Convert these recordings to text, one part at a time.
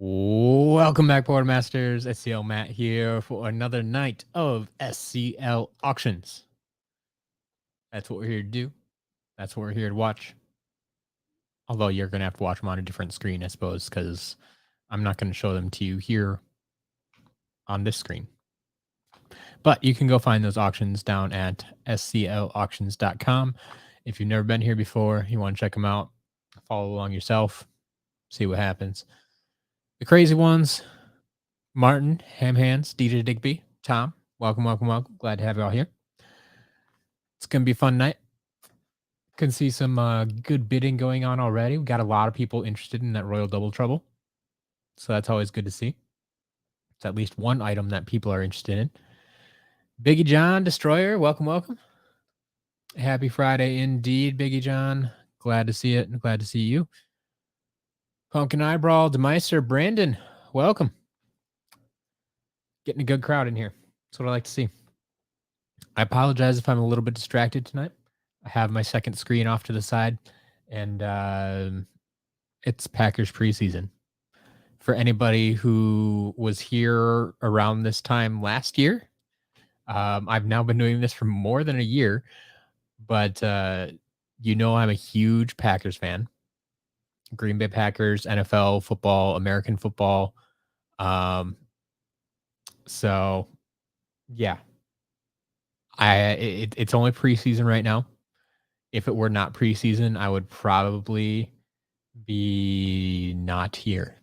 Welcome back, Board Masters. SCL Matt here for another night of SCL Auctions. That's what we're here to do. That's what we're here to watch. Although you're going to have to watch them on a different screen, I suppose, because I'm not going to show them to you here on this screen. But you can go find those auctions down at sclauctions.com. If you've never been here before, you want to check them out, follow along yourself, see what happens. The crazy ones, Martin, Ham Hands, DJ Digby, Tom, welcome. Glad to have you all here. It's going to be a fun night. Can see some good bidding going on already. We got a lot of people interested in that Royal Double Trouble. So that's always good to see. It's at least one item that people are interested in. Biggie John, Destroyer, welcome. Happy Friday indeed, Biggie John. Glad to see it and glad to see you. Pumpkin Eyebrow, DeMeister, Brandon, welcome. Getting a good crowd in here. That's what I like to see. I apologize if I'm a little bit distracted tonight. I have my second screen off to the side, and it's Packers preseason. For anybody who was here around this time last year, I've now been doing this for more than a year, but you know I'm a huge Packers fan. Green Bay Packers, NFL football, American football. So, yeah. It's only preseason right now. If it were not preseason, I would probably be not here.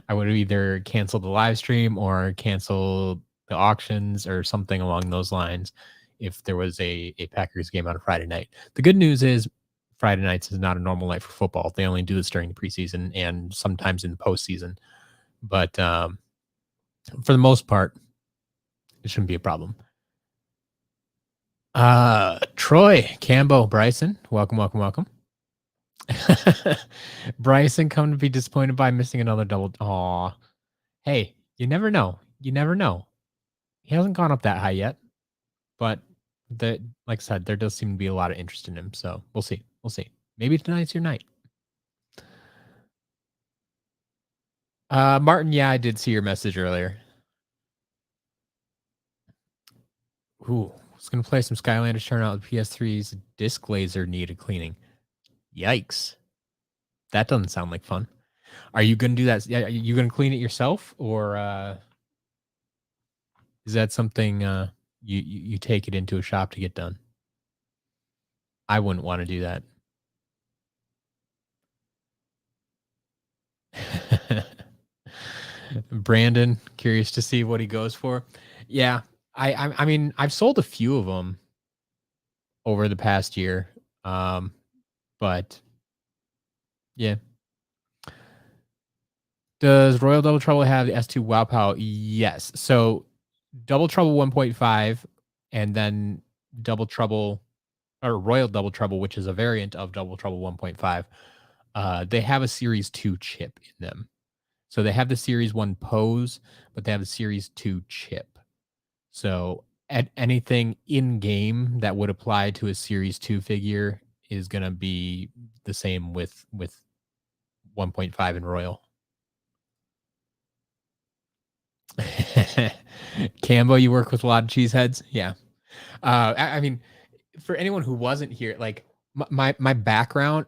I would have either canceled the live stream or canceled the auctions or something along those lines if there was a Packers game on a Friday night. The good news is Friday nights is not a normal night for football. They only do this during the preseason and sometimes in the postseason. But for the most part, it shouldn't be a problem. Troy, Cambo, Bryson, welcome. Bryson come to be disappointed by missing another double. Aw. Hey, you never know. He hasn't gone up that high yet, but like I said, there does seem to be a lot of interest in him. So we'll see. Maybe tonight's your night. Martin, yeah, I did see your message earlier. Ooh, I was gonna play some Skylanders Turnout with PS3's disc laser needed cleaning. Yikes. That doesn't sound like fun. Are you gonna do that? Are you gonna clean it yourself, or is that something you take it into a shop to get done? I wouldn't want to do that. Brandon, curious to see what he goes for. Yeah, I mean, I've sold a few of them over the past year, but yeah. Does Royal Double Trouble have the S2 Wow Pow? Yes. So Double Trouble 1.5 and then Double Trouble or Royal Double Trouble, which is a variant of Double Trouble 1.5. They have a Series 2 chip in them. So they have the Series 1 pose, but they have the Series 2 chip. So anything in game that would apply to a Series 2 figure is going to be the same with 1.5 and Royal. Cambo, you work with a lot of cheeseheads. Yeah. I mean, for anyone who wasn't here, like my background,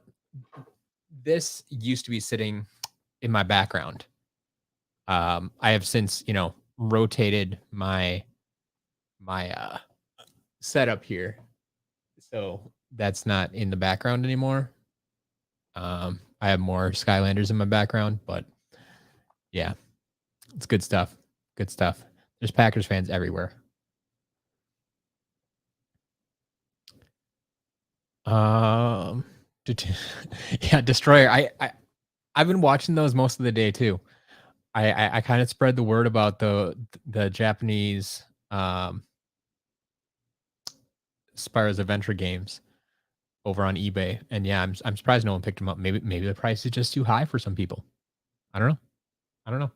this used to be sitting in my background. I have since, rotated my setup here. So that's not in the background anymore. I have more Skylanders in my background, but yeah, it's good stuff. There's Packers fans everywhere. Yeah, Destroyer. I've been watching those most of the day too. I kind of spread the word about the Japanese Spyro's Adventure games over on eBay, and yeah, I'm surprised no one picked them up. Maybe the price is just too high for some people. I don't know.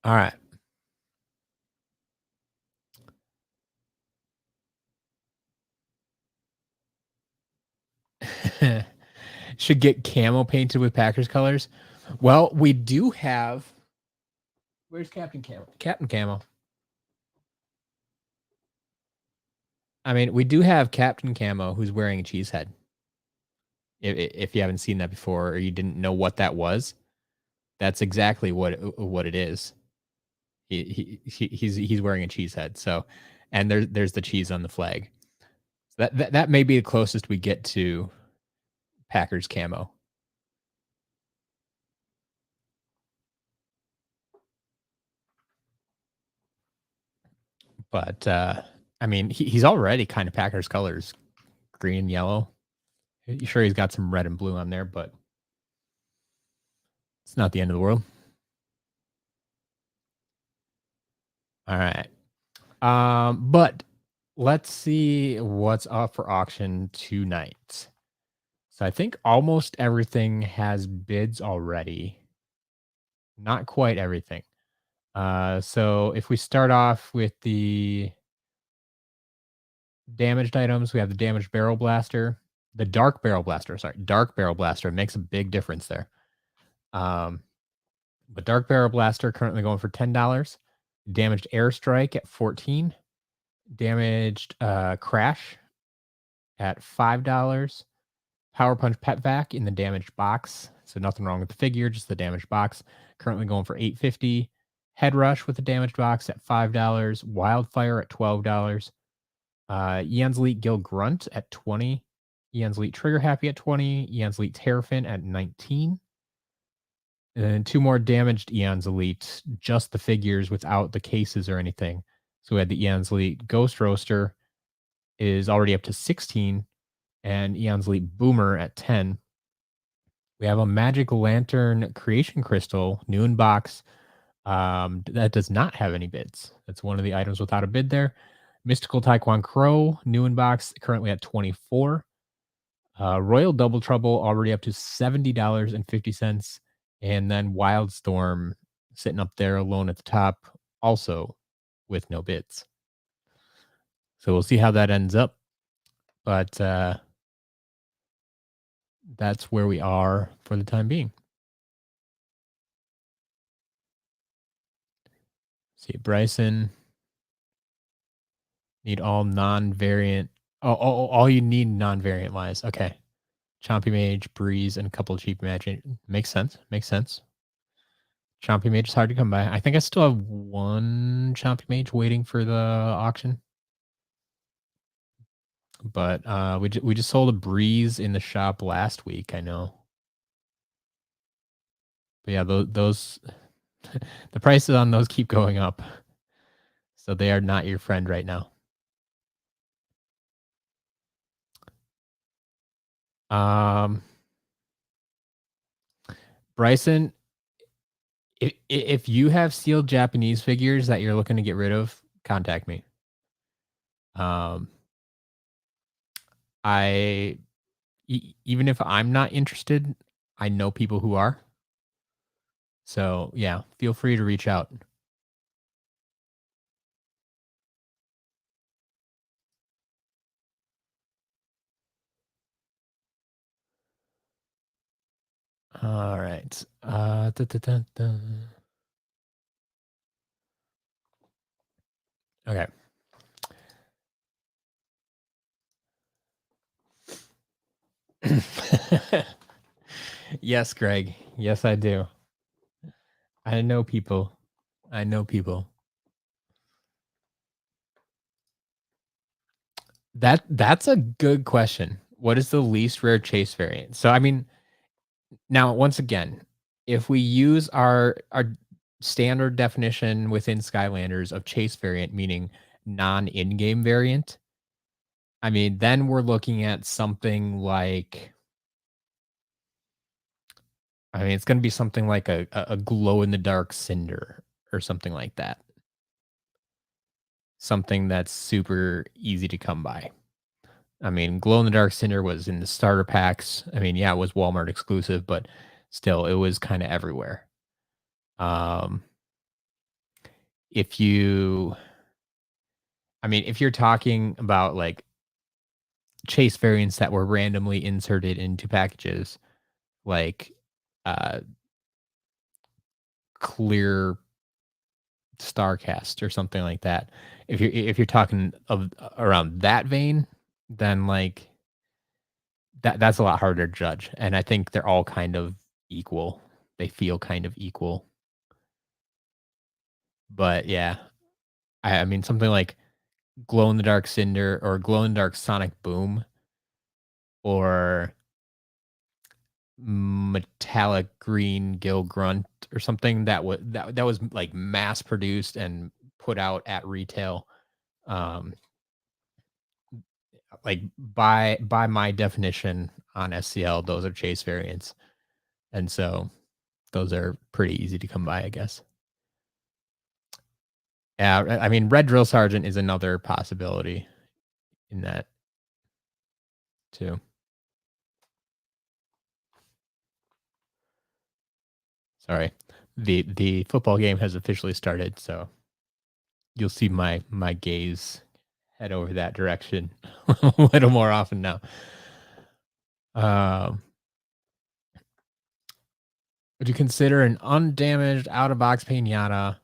All right. should get camo painted with Packers colors. Well, we do have. Where's Captain Camo? Captain Camo. I mean, we do have Captain Camo who's wearing a cheese head. If you haven't seen that before or you didn't know what that was, that's exactly what it is. He's wearing a cheese head. So, and there's the cheese on the flag. That may be the closest we get to Packers camo. But I mean, he's already kind of Packers colors, green and yellow. Sure, he's got some red and blue on there, but it's not the end of the world. All right. But let's see what's up for auction tonight. So I think almost everything has bids already. Not quite everything. So if we start off with the damaged items, we have the damaged barrel blaster, the dark barrel blaster. Sorry, dark barrel blaster makes a big difference there. But dark barrel blaster currently going for $10. Damaged airstrike at 14. Damaged crash at $5. Power punch pet vac in the damaged box. So nothing wrong with the figure, just the damaged box. Currently going for $8.50. Head rush with the damaged box at $5. Wildfire at $12. Ian's Elite Gil Grunt at 20. Ian's Elite Trigger Happy at 20. Ian's Elite Terrafin at 19. And then 2 more damaged Eon's Elite, just the figures without the cases or anything. So we had the Eon's Elite Ghost Roaster is already up to 16, and Eon's Elite Boomer at 10. We have a Magic Lantern Creation Crystal, new in box. That does not have any bids. That's one of the items without a bid there. Mystical Taekwon Crow, new in box, currently at 24. Royal Double Trouble already up to $70.50. And then Wildstorm sitting up there alone at the top, also with no bids. So we'll see how that ends up. But that's where we are for the time being. See, Bryson, need all non-variant. Oh, all you need non-variant wise. Okay. Chompy Mage, Breeze, and a couple of cheap magic. Makes sense. Makes sense. Chompy Mage is hard to come by. I think I still have one Chompy Mage waiting for the auction. But we just sold a Breeze in the shop last week, I know. But yeah, those the prices on those keep going up. So they are not your friend right now. Bryson, if you have sealed Japanese figures that you're looking to get rid of, contact me. Even if I'm not interested, I know people who are. So yeah, feel free to reach out. All right. Okay. Yes, Greg. Yes, I do. I know people. I know people. That's a good question. What is the least rare chase variant? So I mean, now once again, if we use our standard definition within Skylanders of chase variant, meaning non-in-game variant, I mean, then we're looking at something like, I mean, it's going to be something like a glow in the dark cinder or something like that. Something that's super easy to come by. I mean, glow in the dark cinder was in the starter packs. I mean, yeah, it was Walmart exclusive, but still, it was kind of everywhere. If you, I mean, if you're talking about like chase variants that were randomly inserted into packages, like uh clear Starcast or something like that. If you're talking of around that vein, then like that's a lot harder to judge. And I think they're all kind of equal. They feel kind of equal. But yeah, I mean something like glow in the dark cinder or glow in the dark sonic boom or metallic green Gil Grunt or something that was like mass produced and put out at retail. Um, like by my definition on SCL, those are chase variants, and so those are pretty easy to come by, I guess. Yeah, I mean, Red Drill Sergeant is another possibility in that too. Sorry, the football game has officially started, so you'll see my gaze head over that direction a little more often now. Um, would you consider an undamaged out of box pinata,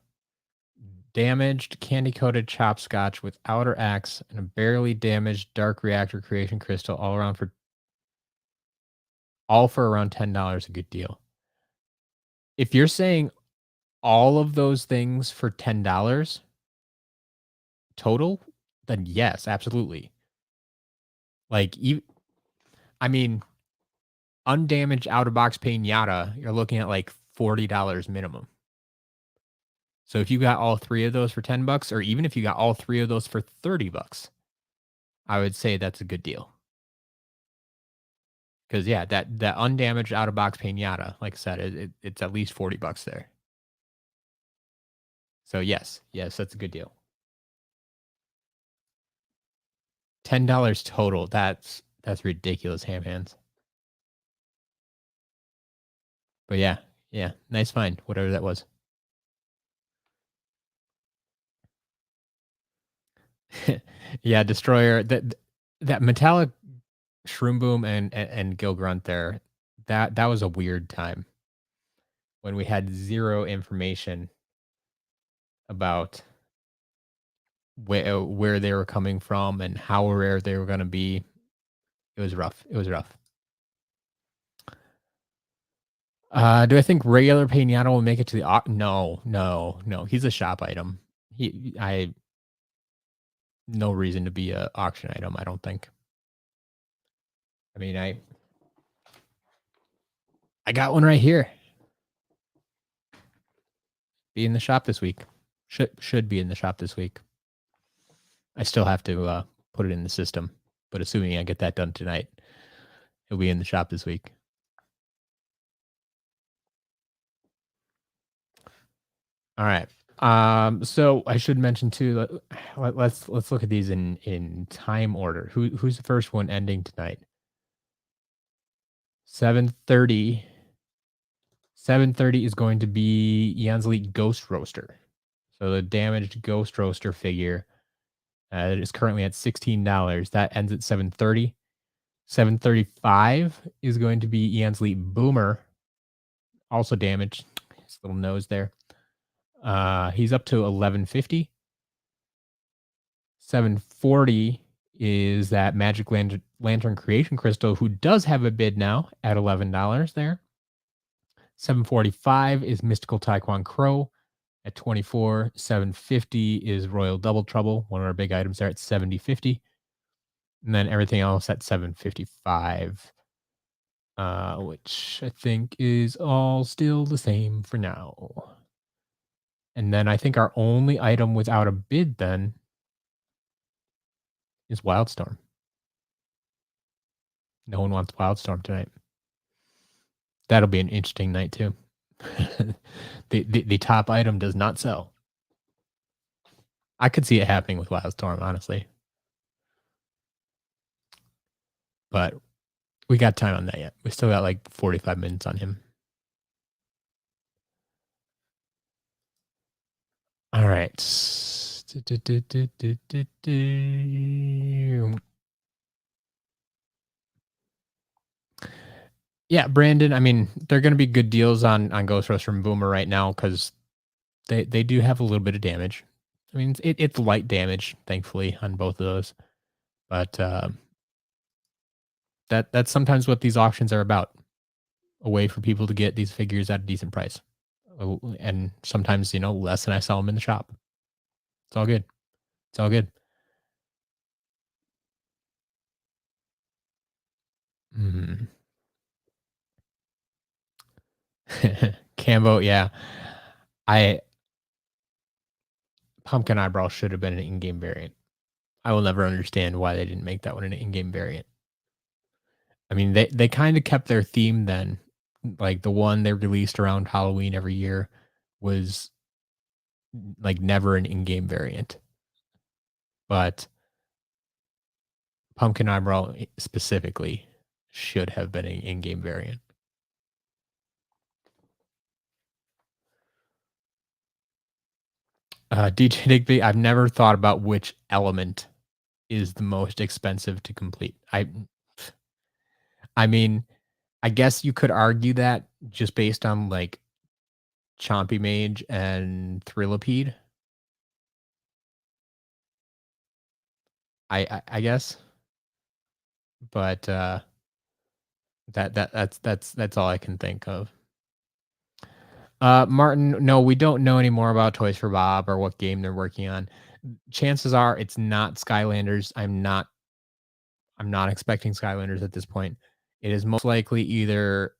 damaged candy coated chopscotch with outer X, and a barely damaged dark reactor creation crystal all for around $10 a good deal? If you're saying all of those things for $10 total, then yes, absolutely. Like I mean, undamaged out of box pinata, you're looking at like $40 minimum. So if you got all three of those for $10, or even if you got all three of those for $30, I would say that's a good deal. Because yeah, that undamaged out of box pinata, like I said, it's at least $40 there. So yes, that's a good deal. $10 total. That's ridiculous, ham hands. But yeah, nice find, whatever that was. Yeah, Destroyer. That metallic Shroom Boom and Gil Grunt there. That was a weird time when we had zero information about where they were coming from and how rare they were going to be. It was rough. It was rough. Do I think regular Pinata will make it to the no. He's a shop item. I no reason to be a auction item, I don't think. I mean, I got one right here. Be in the shop this week. Should be in the shop this week. I still have to put it in the system, but assuming I get that done tonight, it'll be in the shop this week. All right. So I should mention too. Let's look at these in time order. Who's the first one ending tonight? 7:30. 7:30 is going to be Eon's Elite Ghost Roaster. So the damaged Ghost Roaster figure is currently at $16. That ends at 7:30. 7:35 is going to be Eon's Elite Boomer, also damaged. His little nose there. He's up to 1150. 740 is that Magic Lantern Creation Crystal, who does have a bid now at $11 there. 745 is Mystical Taekwon Crow at 24. 750 is Royal Double Trouble, one of our big items there at 70.50. And then everything else at 755, which I think is all still the same for now. And then I think our only item without a bid then is Wildstorm. No one wants Wildstorm tonight. That'll be an interesting night too. The top item does not sell. I could see it happening with Wildstorm, honestly. But we got time on that yet. We still got like 45 minutes on him. All right. Yeah, Brandon, I mean, they're gonna be good deals on Ghost Rush from Boomer right now because they do have a little bit of damage. I mean, it's light damage, thankfully, on both of those. But, that's sometimes what these auctions are about, a way for people to get these figures at a decent price. Oh, and sometimes, less than I sell them in the shop. It's all good. It's all good. Mhm. Cambo, yeah. I Pumpkin Eyebrow should have been an in-game variant. I will never understand why they didn't make that one an in-game variant. I mean, they kinda kept their theme then. Like, the one they released around Halloween every year was, like, never an in-game variant, but Pumpkin Eyebrow specifically should have been an in-game variant. DJ Digby, I've never thought about which element is the most expensive to complete. I mean, I guess you could argue that just based on, like, Chompy Mage and Thrillipede. I guess, but, that's all I can think of. Martin, no, we don't know any more about Toys for Bob or what game they're working on. Chances are it's not Skylanders. I'm not expecting Skylanders at this point. It is most likely either,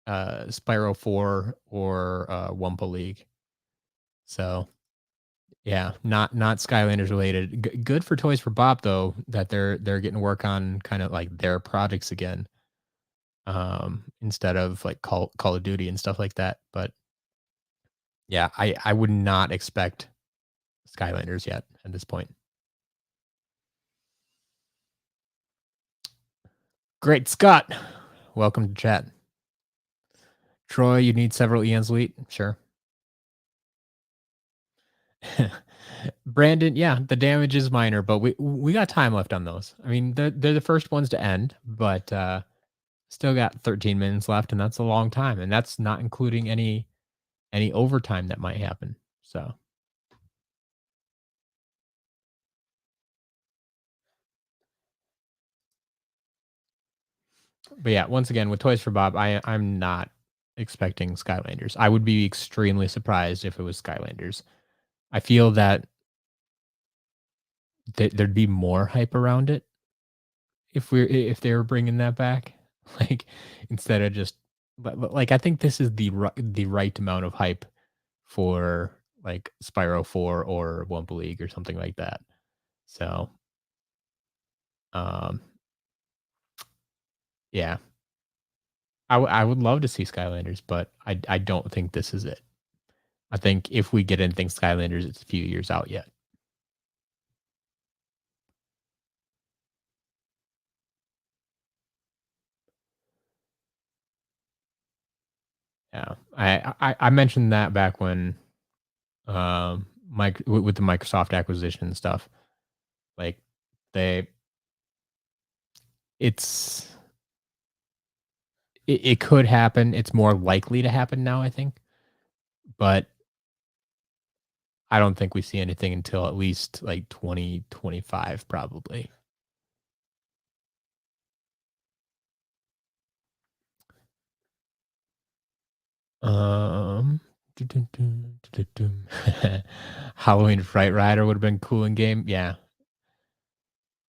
Spyro 4 or, Wumpa League. So, yeah, not Skylanders related. Good for Toys for Bob though that they're getting to work on kind of like their projects again, instead of like Call of Duty and stuff like that. But yeah, I would not expect Skylanders yet at this point. Great Scott, welcome to chat. Troy, you need several Ian's Elite? Sure. Brandon, yeah, the damage is minor, but we got time left on those. I mean, they're the first ones to end, but still got 13 minutes left, and that's a long time, and that's not including any overtime that might happen. So, but yeah, once again, with Toys for Bob, I'm not expecting Skylanders. I would be extremely surprised if it was Skylanders. I feel that there'd be more hype around it if they were bringing that back, like instead of just like I think this is the right amount of hype for like Spyro 4 or Wumpa League or something like that. So, um, yeah, I would love to see Skylanders, but I don't think this is it. I think if we get anything Skylanders, it's a few years out yet. Yeah, I mentioned that back when with the Microsoft acquisition and stuff. Like they, it's it could happen. It's more likely to happen now, I think, but I don't think we see anything until at least like 2025, probably. Um, Halloween Fright Rider would have been cool in game. Yeah,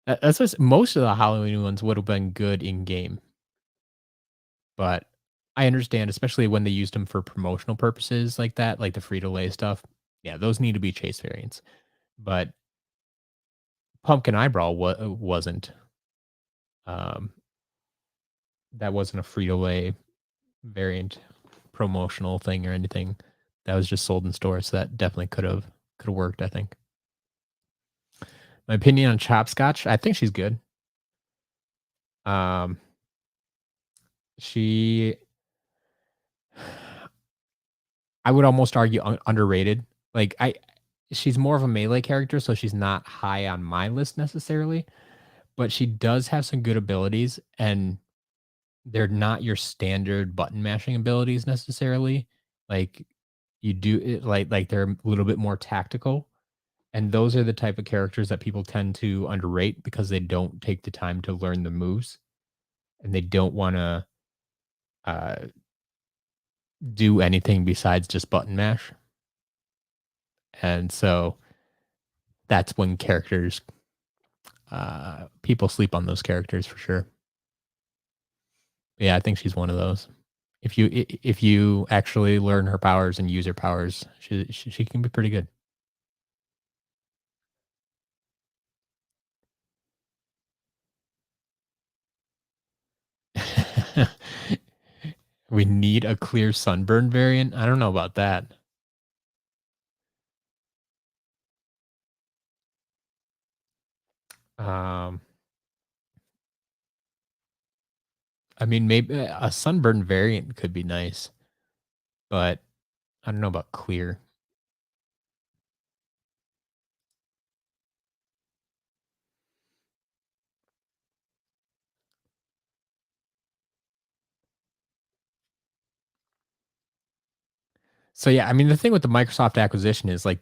that's what most of the Halloween ones would have been good in game, but I understand, especially when they used them for promotional purposes like that, like the free to lay stuff. Yeah, those need to be chase variants, but Pumpkin Eyebrow wasn't. Um, that wasn't a free to lay variant promotional thing or anything. That was just sold in stores. So that definitely could have worked. I think. My opinion on Chopscotch, I think she's good. Um, she, I would almost argue underrated. Like she's more of a melee character, so she's not high on my list necessarily. But she does have some good abilities, and they're not your standard button mashing abilities necessarily. Like you do it like they're a little bit more tactical. And those are the type of characters that people tend to underrate because they don't take the time to learn the moves and they don't want to uh, do anything besides just button mash. And so that's when characters, people sleep on those characters for sure. Yeah, I think she's one of those. If you actually learn her powers and use her powers, she can be pretty good. We need a clear sunburn variant. I don't know about that. Um, I mean, maybe a sunburn variant could be nice, but I don't know about clear. So yeah, I mean, the thing with the Microsoft acquisition is like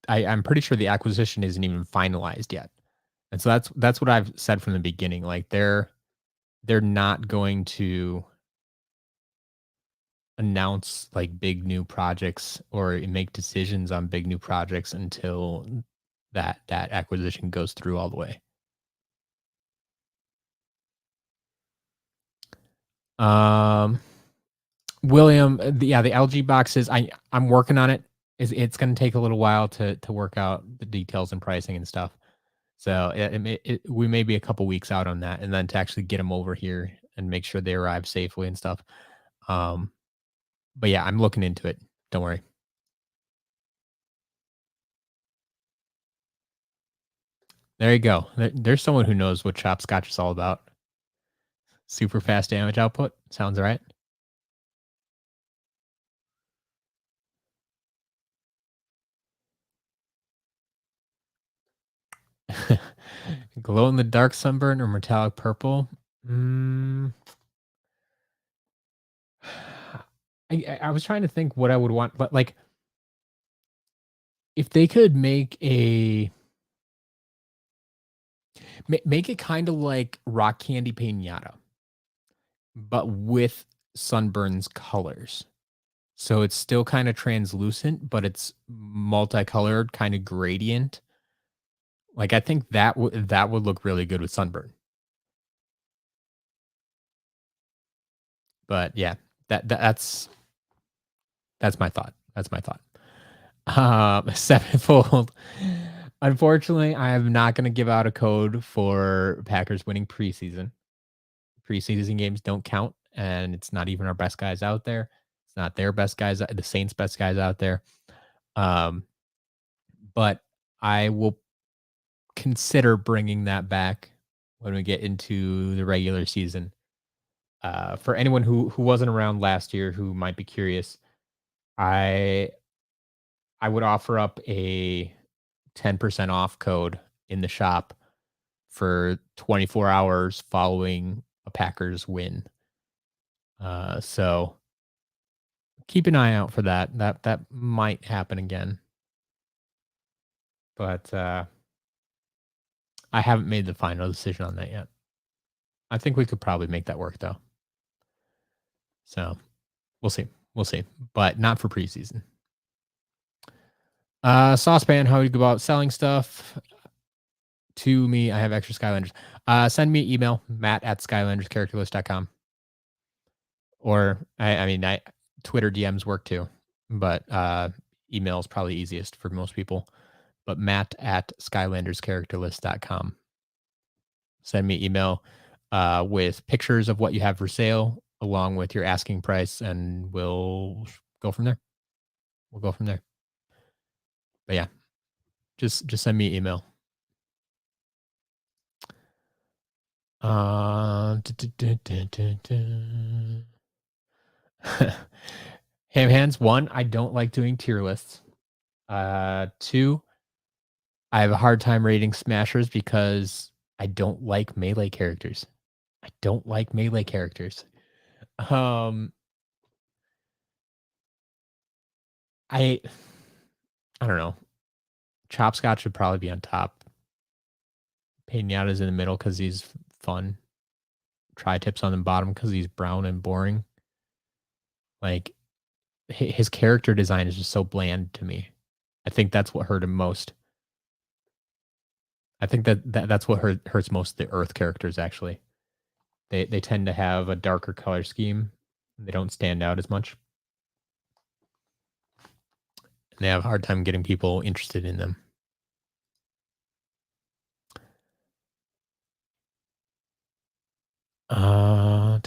I'm pretty sure the acquisition isn't even finalized yet, and so that's what I've said from the beginning. Like they're not going to announce like big new projects or make decisions on big new projects until that acquisition goes through all the way. Um, William, yeah, the LG boxes. I'm working on it. It's going to take a little while to work out the details and pricing and stuff. So we may be a couple weeks out on that, and then to actually get them over here and make sure they arrive safely and stuff. Um, but yeah, I'm looking into it. Don't worry. There you go. There's someone who knows what Chopscotch is all about. Super fast damage output. Sounds right. Glow in the dark sunburn or metallic purple. Mm, I was trying to think what I would want, but like if they could make it kind of like rock candy pinata, but with sunburn's colors. So it's still kind of translucent, but it's multicolored, kind of gradient. Like I think that would look really good with sunburn. But yeah, that's my thought. That's my thought. Sevenfold. Unfortunately, I am not going to give out a code for Packers winning preseason. Preseason games don't count, and it's not even our best guys out there. It's not their best guys, the Saints' best guys out there. Um, but I will consider bringing that back when we get into the regular season. For anyone who wasn't around last year who might be curious, I I would offer up a 10% off code in the shop for 24 hours following a Packers win. So keep an eye out for that. That might happen again, but I haven't made the final decision on that yet. I think we could probably make that work though. So we'll see. We'll see, but not for preseason. Saucepan, how you go about selling stuff to me? I have extra Skylanders. Send me an email, matt@skylanderscharacterlist.com. Or I mean, Twitter DMs work too, but email is probably easiest for most people. But matt@skylanderscharacterlist.com. Send me email with pictures of what you have for sale, along with your asking price, and we'll go from there. We'll go from there. But yeah, just send me an email. Ham hands. One, I don't like doing tier lists. Two, I have a hard time rating smashers because I don't like melee characters. I don't like melee characters. Um, I I don't know. Chopscotch would probably be on top. Pinata's in the middle because he's fun. Tri-Tip's on the bottom because he's brown and boring. Like his character design is just so bland to me. I think that's what hurt him most. I think that's what hurts most the Earth characters actually. They tend to have a darker color scheme. They don't stand out as much. And they have a hard time getting people interested in them. All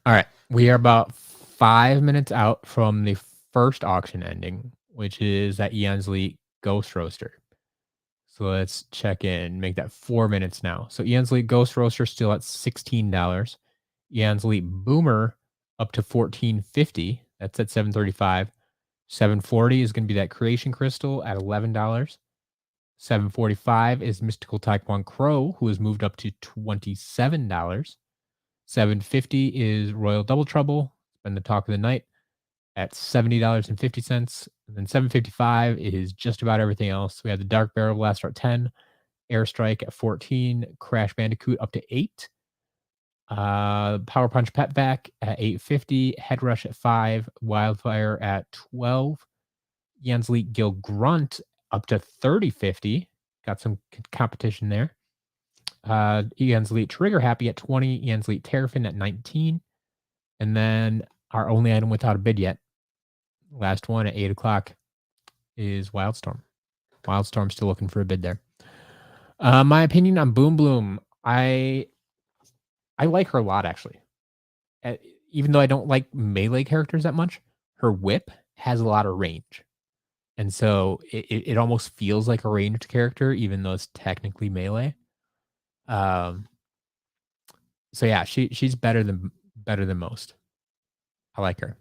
right. We are about 5 minutes out from the first auction ending, which is that Eon's Elite Ghost Roaster. So let's check in, make that 4 minutes now. So Eon's Elite Ghost Roaster still at $16. Eon's Elite Boomer up to $14.50. That's at $7.35. $7.40 is going to be that Creation Crystal at $11. $7.45 is Mystical Taekwon Crow, who has moved up to $27. $7.50 is Royal Double Trouble. It's been the talk of the night at $70.50. And then $7.55 is just about everything else. We have the Dark Barrel Blaster at 10, Airstrike at 14, Crash Bandicoot up to 8. Power Punch Pet Vac at $8.50, Head Rush at 5, Wildfire at 12, Jans Elite Gil Grunt up to $30.50. Got some competition there. Jans Elite Trigger Happy at 20, Jans Elite Terrafin at 19. And then our only item without a bid yet, last one at 8 o'clock, is Wildstorm. Wildstorm's still looking for a bid there. My opinion on Boom Bloom, I like her a lot, actually. Even though I don't like melee characters that much, her whip has a lot of range. And so it almost feels like a ranged character, even though it's technically melee. So yeah, she's better than most. I like her.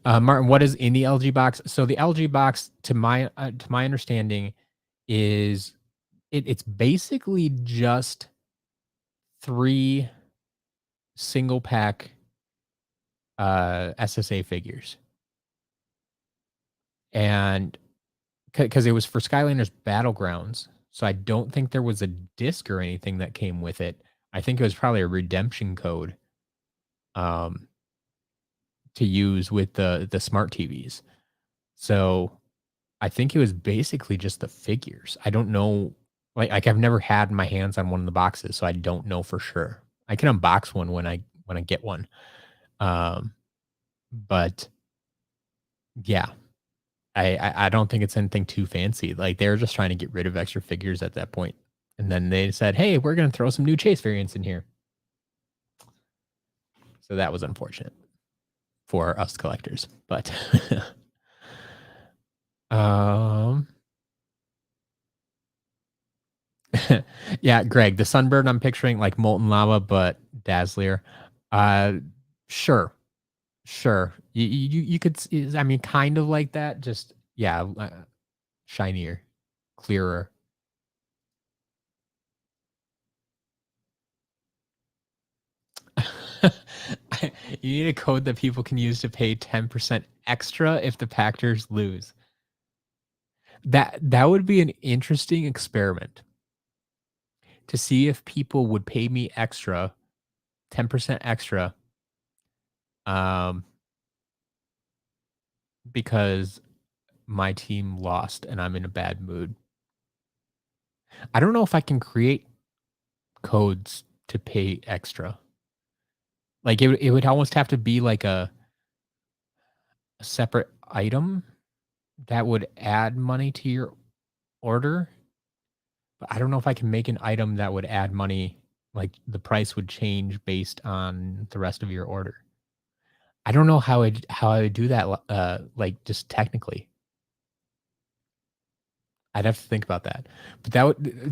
Martin, what is in the LG box? So the LG box, to my understanding, is it's basically just 3 single pack SSA figures, and because it was for Skylanders Battlegrounds, so I don't think there was a disc or anything that came with it. I think it was probably a redemption code to use with the smart TVs. So I think it was basically just the figures. I don't know, like I've never had my hands on one of the boxes, so I don't know for sure. I can unbox one when I get one. But yeah, I don't think it's anything too fancy. Like they're just trying to get rid of extra figures at that point. And then they said, "Hey, we're going to throw some new Chase variants in here." So that was unfortunate for us collectors, but yeah, Greg, the Sunbird I'm picturing like Molten Lava, but Dazzler. Uh, sure, sure. You could, I mean, kind of like that. Just yeah, shinier, clearer. You need a code that people can use to pay 10% extra if the Pactors lose. That would be an interesting experiment to see if people would pay me extra, 10% extra, because my team lost and I'm in a bad mood. I don't know if I can create codes to pay extra. Like it would almost have to be like a separate item that would add money to your order. But I don't know if I can make an item that would add money, like the price would change based on the rest of your order. I don't know how I would do that, like just technically. I'd have to think about that. But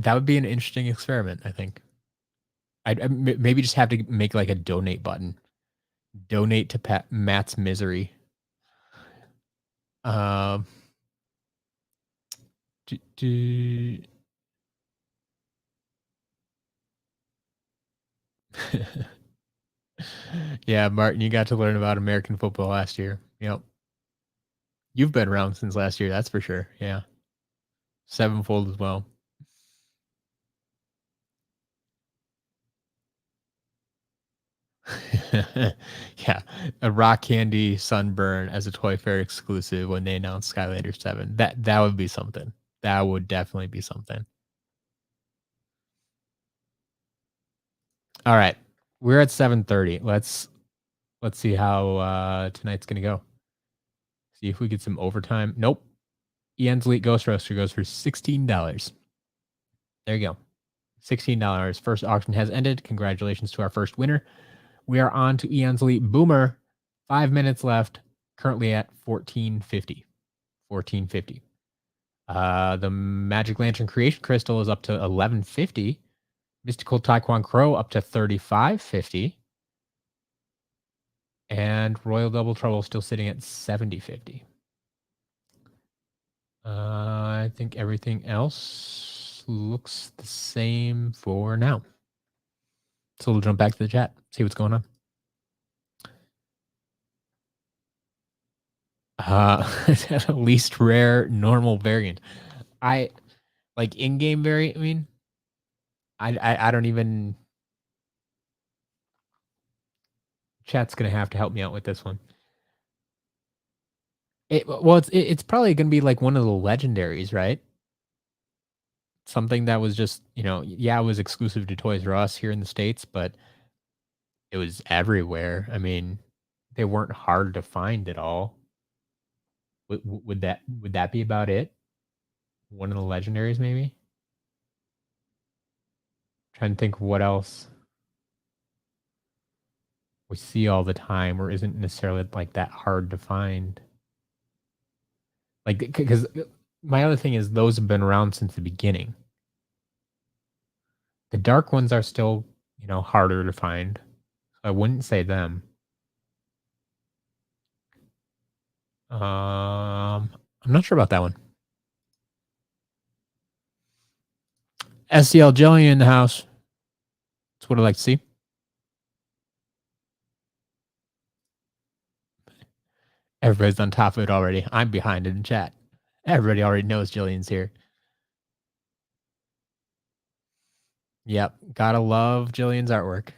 that would be an interesting experiment, I think. I'd maybe just have to make like a donate button. Donate to Matt's misery. Um, do, do. Yeah, Martin, you got to learn about American football last year. Yep. You've been around since last year, that's for sure. Yeah. Sevenfold as well. Yeah. A rock candy sunburn as a Toy Fair exclusive when they announced Skylanders 7. That would be something. That would definitely be something. All right. We're at 7:30. Let's see how tonight's gonna go. See if we get some overtime. Nope. Ian's Elite Ghost Roaster goes for $16. There you go. $16. First auction has ended. Congratulations to our first winner. We are on to Eon's Elite Boomer. 5 minutes left. Currently at 1450. 1450. The Magic Lantern Creation Crystal is up to 1150. Mystical Taekwon Crow up to 3550. And Royal Double Trouble still sitting at 7050. I think everything else looks the same for now. So we'll jump back to the chat, see what's going on. Least rare normal variant. I like in-game variant. I mean, I don't even. Chat's gonna have to help me out with this one. It's probably gonna be like one of the legendaries, right? Something that was just yeah, it was exclusive to Toys R Us here in the States, but it was everywhere. I mean, they weren't hard to find at all. Would that be about it? One of the legendaries, maybe. Trying to think what else we see all the time or isn't necessarily like that hard to find. Like, because my other thing is those have been around since the beginning. The dark ones are still, harder to find. I wouldn't say them. I'm not sure about that one. SCL Jelly in the house. That's what I like to see. Everybody's on top of it already. I'm behind it in chat. Everybody already knows Jillian's here. Yep. Gotta love Jillian's artwork.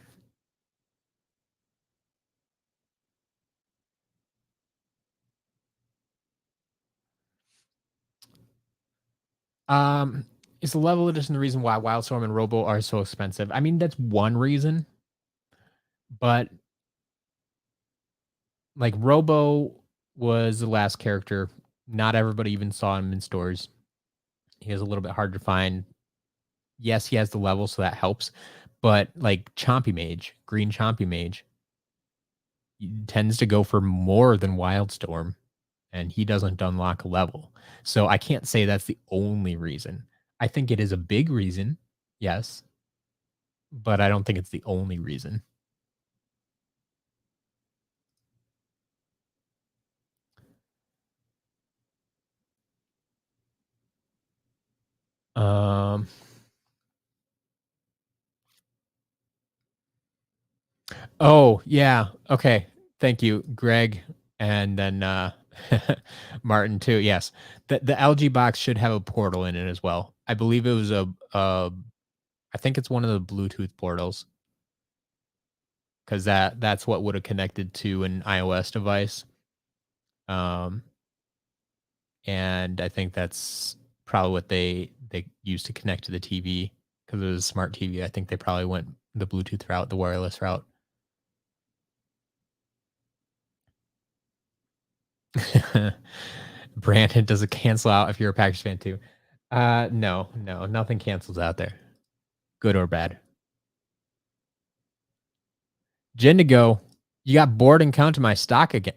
Is the level edition the reason why Wildstorm and Robo are so expensive? I mean, that's one reason. But like Robo was the last character. Not everybody even saw him in stores. He is a little bit hard to find. Yes, he has the level, so that helps. But like Chompy Mage, Green Chompy Mage, tends to go for more than Wildstorm, and he doesn't unlock a level. So I can't say that's the only reason. I think it is a big reason, yes, but I don't think it's the only reason. Oh, yeah. Okay. Thank you, Greg. And then Martin too. Yes. The LG box should have a portal in it as well. I believe it was I think it's one of the Bluetooth portals. Because that's what would have connected to an iOS device. And I think that's probably what they used to connect to the TV because it was a smart TV. I think they probably went the Bluetooth route, the wireless route. Brandon, does it cancel out if you're a Packers fan too? No, nothing cancels out there, good or bad. Jindigo, you got bored and counted my stock again.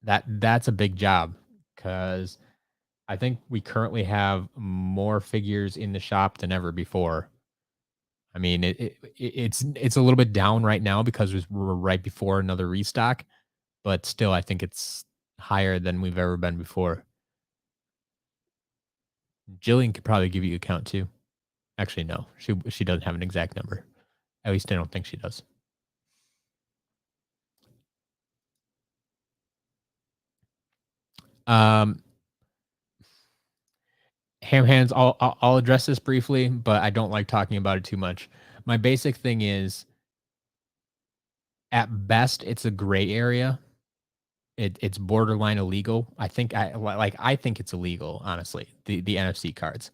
That's a big job because I think we currently have more figures in the shop than ever before. I mean, it's a little bit down right now because we're right before another restock. but still, I think it's higher than we've ever been before. Jillian could probably give you a count too. Actually, no, she doesn't have an exact number. At least I don't think she does. Um, Ham hands. I'll address this briefly, but I don't like talking about it too much. My basic thing is, at best, it's a gray area. It's borderline illegal. I think it's illegal. Honestly, the NFC cards,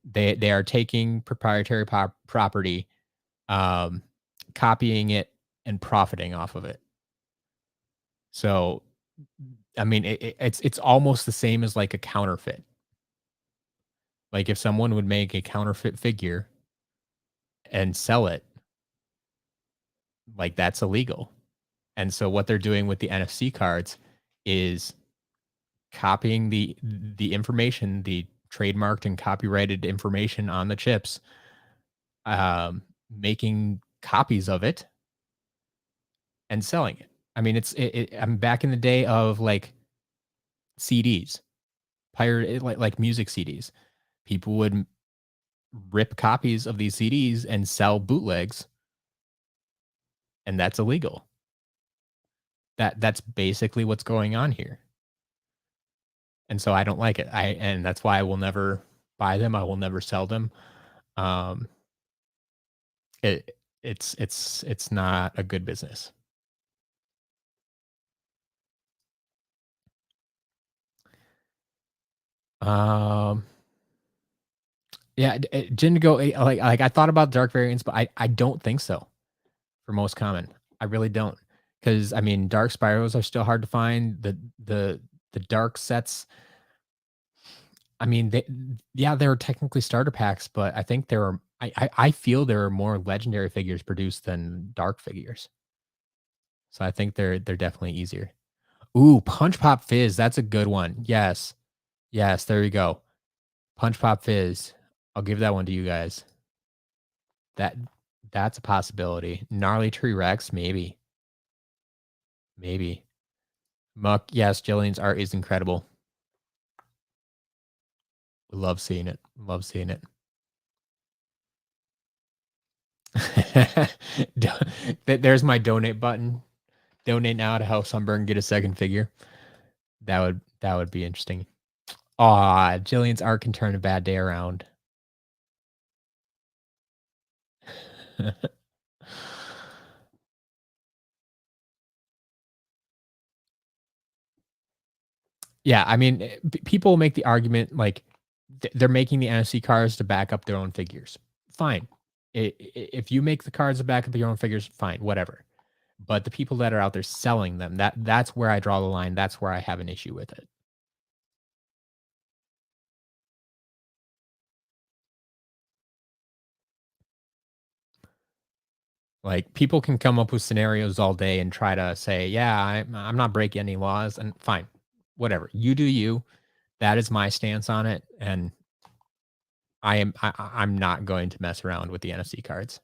they are taking proprietary property, um, copying it and profiting off of it. So, I mean, it's almost the same as like a counterfeit. Like if someone would make a counterfeit figure and sell it, like that's illegal. And so what they're doing with the NFC cards is copying the information, the trademarked and copyrighted information on the chips, making copies of it and selling it. I mean, I'm back in the day of like CDs, pirate like music CDs. People would rip copies of these CDs and sell bootlegs, and that's illegal. That's basically what's going on here. And so I don't like it. And that's why I will never buy them. I will never sell them. Um, it's not a good business. Um, yeah, Jingo, like I thought about dark variants, but I don't think so for most common. I really don't, because I mean, dark spirals are still hard to find. The dark sets. I mean, yeah, they were technically starter packs, but I think there are. I feel there are more legendary figures produced than dark figures. So I think they're definitely easier. Ooh, Punch Pop Fizz, that's a good one. Yes. Yes, there you go. Punch Pop Fizz. I'll give that one to you guys. That that's a possibility. Gnarly Tree Rex, maybe. Maybe. Muck, yes, Jillian's art is incredible. Love seeing it. Love seeing it. There's my donate button. Donate now to help Sunburn get a second figure. That would be interesting. Aw, Jillian's art can turn a bad day around. Yeah, I mean, people make the argument like they're making the NFC cards to back up their own figures. Fine. If you make the cards to back up your own figures, fine, whatever. But the people that are out there selling them, that's where I draw the line. That's where I have an issue with it. Like people can come up with scenarios all day and try to say, "Yeah, I'm not breaking any laws," and fine, whatever. You do you. That is my stance on it, and I'm not going to mess around with the NFC cards.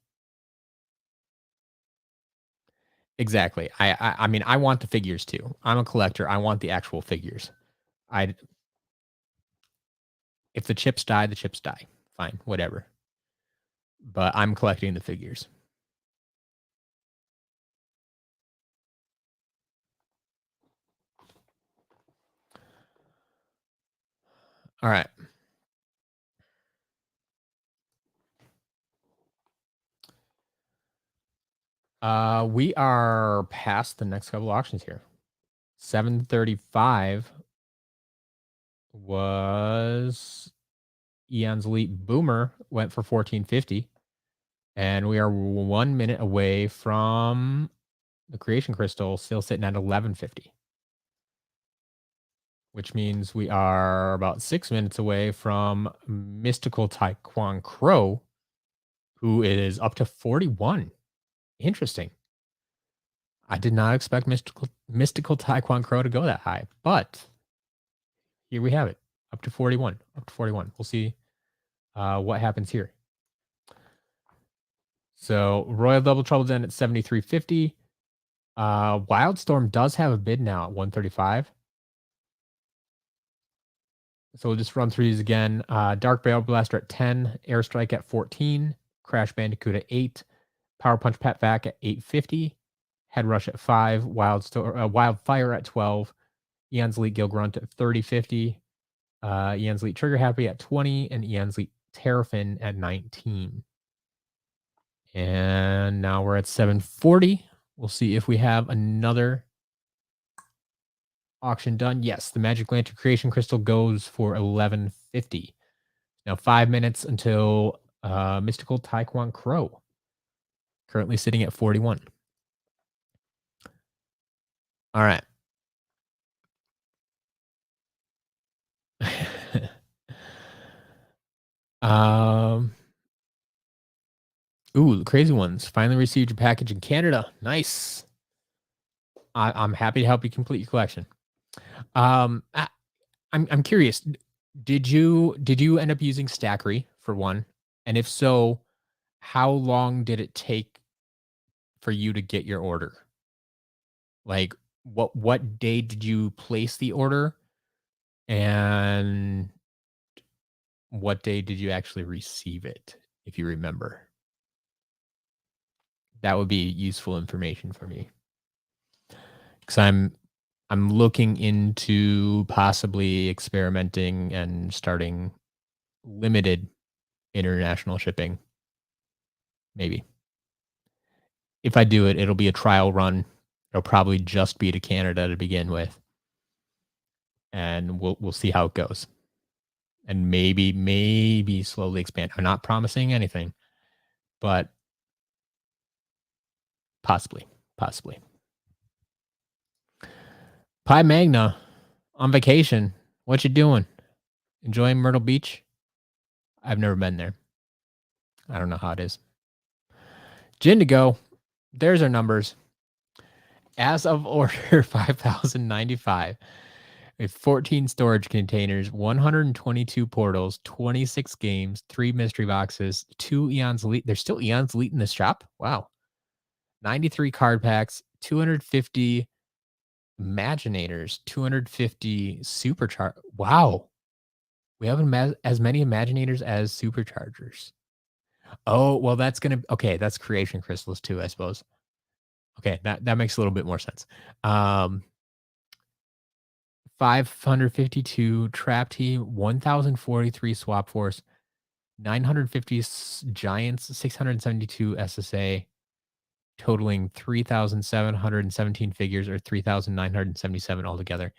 Exactly. I mean, I want the figures too. I'm a collector. I want the actual figures. I If the chips die, the chips die. Fine, whatever. But I'm collecting the figures. All right. We are past the next couple auctions here. 735 was Eon's Elite Boomer, went for 1450. And we are 1 minute away from the Creation Crystal, still sitting at 1150. Which means we are about 6 minutes away from Mystical Taekwon Crow, who is up to 41. Interesting. I did not expect Mystical Taekwon Crow to go that high, but here we have it, up to 41. Up to 41. We'll see what happens here. So Royal Double Trouble's in at 7350. Wildstorm does have a bid now at 135. So we'll just run through these again. Dark Barrel Blaster at 10, Airstrike at 14, Crash Bandicoot at 8, Power Punch Pat Vac at 850, Head Rush at 5, Wildfire at 12, Eon's Elite Gil Grunt at 3050, Eon's Elite Trigger Happy at 20, and Eon's Elite Terrafin at 19. And now we're at 740. We'll see if we have another auction done. Yes, the Magic Lantern Creation Crystal goes for 1150. Now 5 minutes until Mystical Taekwon Crow, currently sitting at 41. All right. Ooh, the crazy ones. Finally received your package in Canada. Nice. I'm happy to help you complete your collection. I'm curious. Did you end up using Stackery for one? And if so, how long did it take for you to get your order? Like what day did you place the order? And what day did you actually receive it, if you remember? That would be useful information for me. Because I'm looking into possibly experimenting and starting limited international shipping. Maybe. If I do it, it'll be a trial run. It'll probably just be to Canada to begin with. And we'll see how it goes. And maybe slowly expand. I'm not promising anything, but possibly. Pi Magna on vacation. What you doing? Enjoying Myrtle Beach? I've never been there. I don't know how it is. Jindigo, there's our numbers. As of order 5,095, with 14 storage containers, 122 portals, 26 games, 3 mystery boxes, 2 Eon's Elite. There's still Eon's Elite in this shop? Wow. 93 card packs, 250 Imaginators, 250 Superchargers. Wow. We have as many Imaginators as Superchargers. Oh, well, that's going to... Okay, that's Creation Crystals too, I suppose. Okay, that makes a little bit more sense. 552 Trap Team, 1,043 Swap Force, 950 Giants, 672 SSA, totaling 3,717 figures, or 3,977 altogether.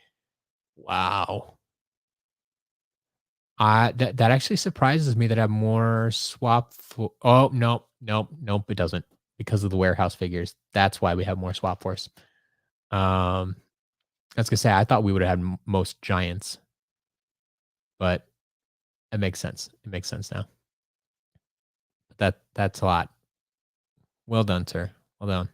Wow. That actually surprises me that I have more swap. Oh, nope, it doesn't, because of the warehouse figures. That's why we have more Swap Force. I was gonna say, I thought we would have had most Giants, but it makes sense. It makes sense now. But that's a lot. Well done, sir. Well done.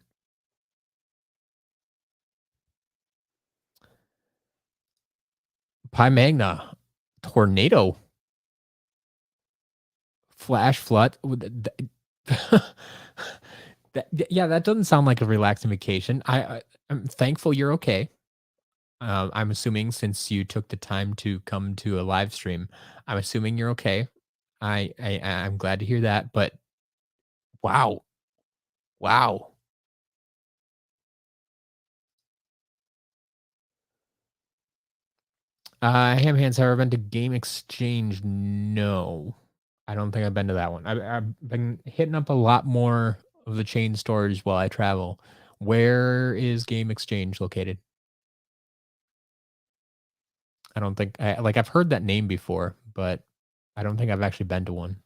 Pi Magna, Tornado, Flash Flood. Yeah, that doesn't sound like a relaxing vacation. I'm thankful you're okay. I'm assuming, since you took the time to come to a live stream, I'm assuming you're okay. I'm glad to hear that. But wow, wow. Ham Hands, have I ever been to Game Exchange? No, I don't think I've been to that one. I've been hitting up a lot more of the chain stores while I travel. Where is Game Exchange located? I don't think I've heard that name before, but I don't think I've actually been to one.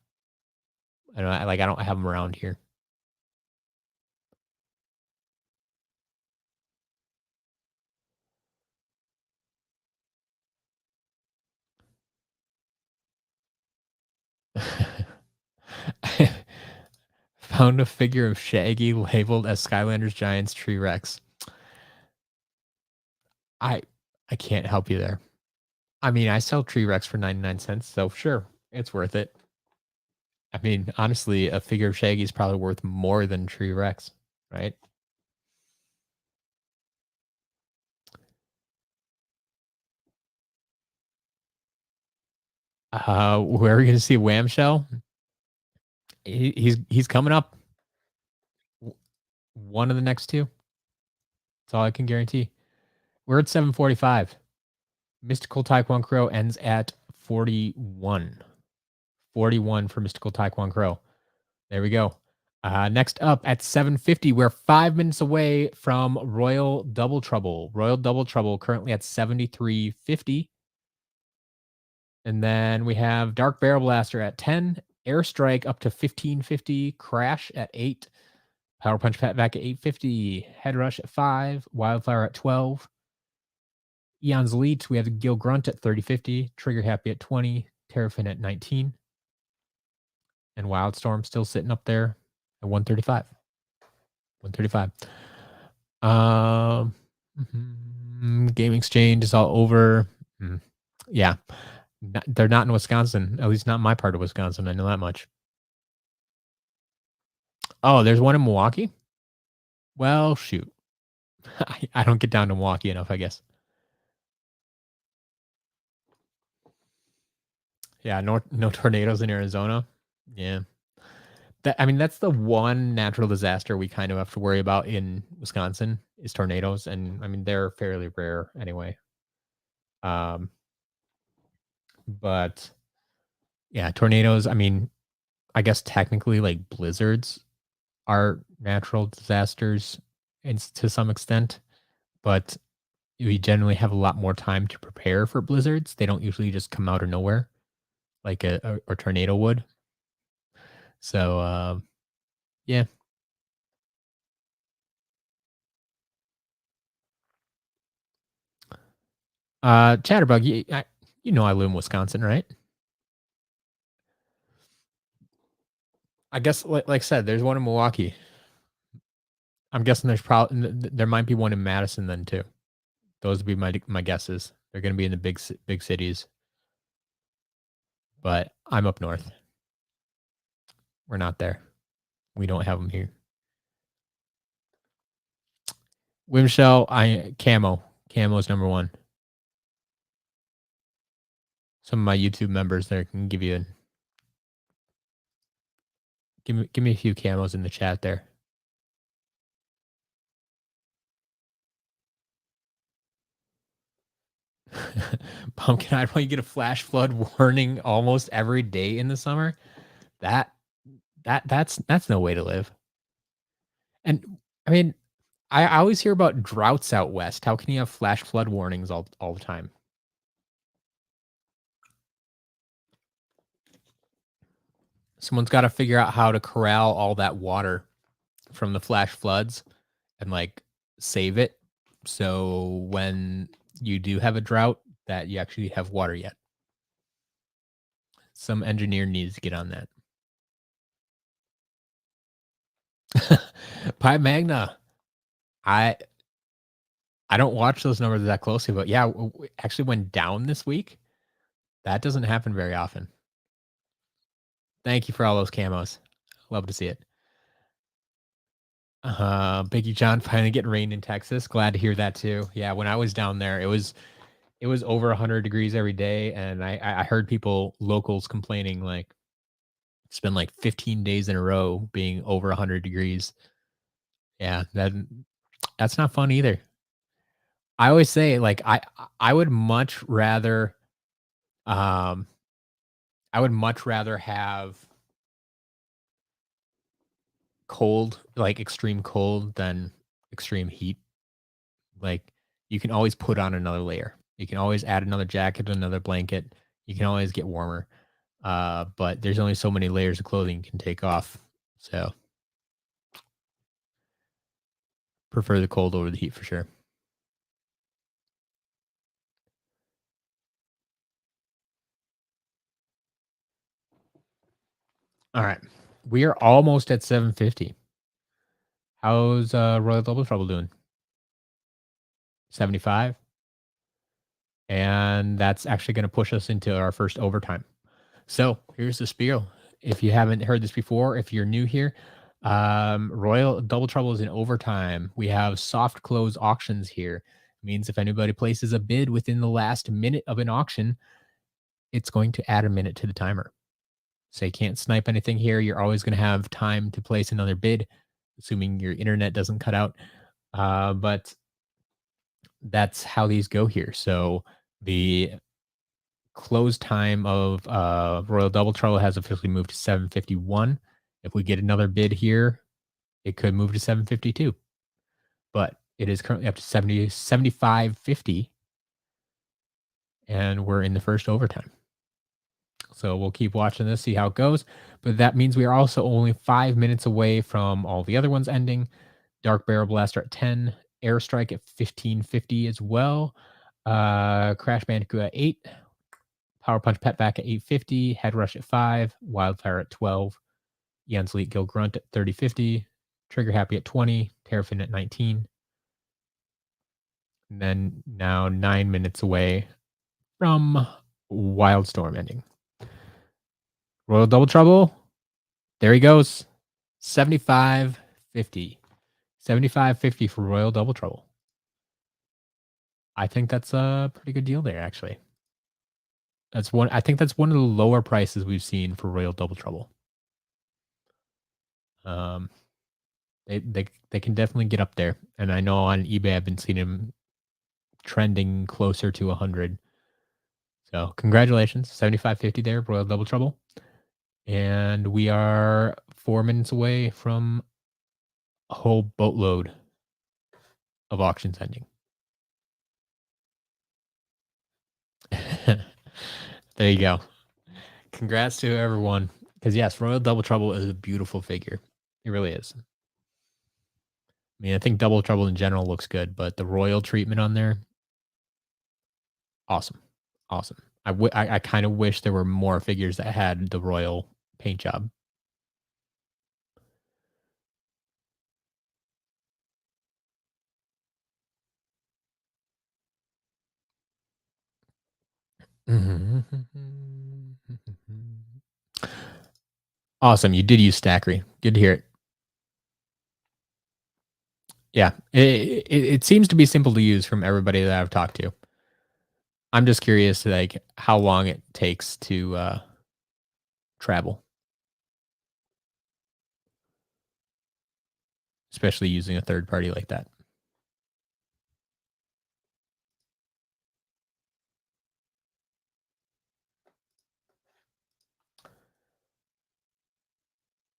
I don't have them around here. Found a figure of Shaggy labeled as Skylanders Giants Tree Rex. I can't help you there. I mean, I sell Tree Rex for 99 cents, so sure, it's worth it. I mean, honestly, a figure of Shaggy is probably worth more than Tree Rex, right? Where are we gonna see Whamshell? He's coming up. One of the next two. That's all I can guarantee. We're at 745. Mystical Taekwon Crow ends at 41. 41 for Mystical Taekwon Crow. There we go. Next up at 750, we're 5 minutes away from Royal Double Trouble. Royal Double Trouble currently at 73.50. And then we have Dark Barrel Blaster at 10, Airstrike up to 1550, Crash at 8, Power Punch Pat back at 850, Head Rush at 5, Wildfire at 12, Eon's Elite, we have Gil Grunt at 3050, Trigger Happy at 20, Terrafin at 19, and Wildstorm still sitting up there at 135. 135. Game Exchange is all over. Yeah. They're not in Wisconsin, at least not my part of Wisconsin. I know that much. Oh, there's one in Milwaukee? Well, shoot. I don't get down to Milwaukee enough, I guess. Yeah, no tornadoes in Arizona. Yeah. That's the one natural disaster we kind of have to worry about in Wisconsin is tornadoes. And they're fairly rare anyway. But yeah, tornadoes, I guess technically like blizzards are natural disasters to some extent, but we generally have a lot more time to prepare for blizzards. They don't usually just come out of nowhere like a tornado would. So, yeah. Chatterbug, you know I live in Wisconsin, right? I guess, like I said, there's one in Milwaukee. I'm guessing there might be one in Madison then too. Those would be my guesses. They're going to be in the big cities, but I'm up north. We're not there. We don't have them here. Wimshell, Camo's number one. Some of my YouTube members there can give me a few camos in the chat there. Pumpkin Eye, you get a flash flood warning almost every day in the summer. That's no way to live. And I always hear about droughts out west. How can you have flash flood warnings all the time? Someone's got to figure out how to corral all that water from the flash floods and like save it. So when you do have a drought, that you actually have water yet. Some engineer needs to get on that. Pi Magna. I don't watch those numbers that closely, but yeah, actually went down this week. That doesn't happen very often. Thank you for all those camos. Love to see it. Biggie John finally getting rain in Texas. Glad to hear that too. Yeah, when I was down there, it was over 100 degrees every day, and I heard locals complaining like it's been like 15 days in a row being over 100 degrees. Yeah, that's not fun either. I always say like I would much rather have cold, like extreme cold than extreme heat. Like you can always put on another layer. You can always add another jacket, another blanket. You can always get warmer. But there's only so many layers of clothing you can take off. So prefer the cold over the heat for sure. All right. We are almost at 750. How's Royal Double Trouble doing? 75. And that's actually going to push us into our first overtime. So here's the spiel. If you haven't heard this before, if you're new here, Royal Double Trouble is in overtime. We have soft close auctions here. It means if anybody places a bid within the last minute of an auction, it's going to add a minute to the timer. So you can't snipe anything here. You're always going to have time to place another bid, assuming your internet doesn't cut out. But that's how these go here. So the close time of Royal Double Trouble has officially moved to 7:51. If we get another bid here, it could move to 7:52. But it is currently up to 75:50, and we're in the first overtime. So we'll keep watching this, see how it goes. But that means we are also only 5 minutes away from all the other ones ending. Dark Barrel Blaster at 10, Airstrike at 15:50 as well. Crash Bandicoot at 8, Power Punch Pet Back at 8:50, Head Rush at 5, Wildfire at 12, Jens Elite Gill Grunt at 30:50, Trigger Happy at 20, Terrafin at 19. And then now 9 minutes away from Wildstorm ending. Royal Double Trouble. There he goes. 75:50. 75:50 for Royal Double Trouble. I think that's a pretty good deal there, actually. I think that's one of the lower prices we've seen for Royal Double Trouble. They can definitely get up there, and I know on eBay I've been seeing them trending closer to 100. So congratulations, 75.50 there, Royal Double Trouble, and we are 4 minutes away from a whole boatload of auctions ending. There you go. Congrats to everyone, because yes, Royal Double Trouble is a beautiful figure. It really is. I mean, I think Double Trouble in general looks good, but the royal treatment on there, awesome. Awesome. I kind of wish there were more figures that had the royal paint job. Awesome. You did use Stackery. Good to hear it. Yeah. It seems to be simple to use from everybody that I've talked to. I'm just curious, like, how long it takes to travel, especially using a third party like that.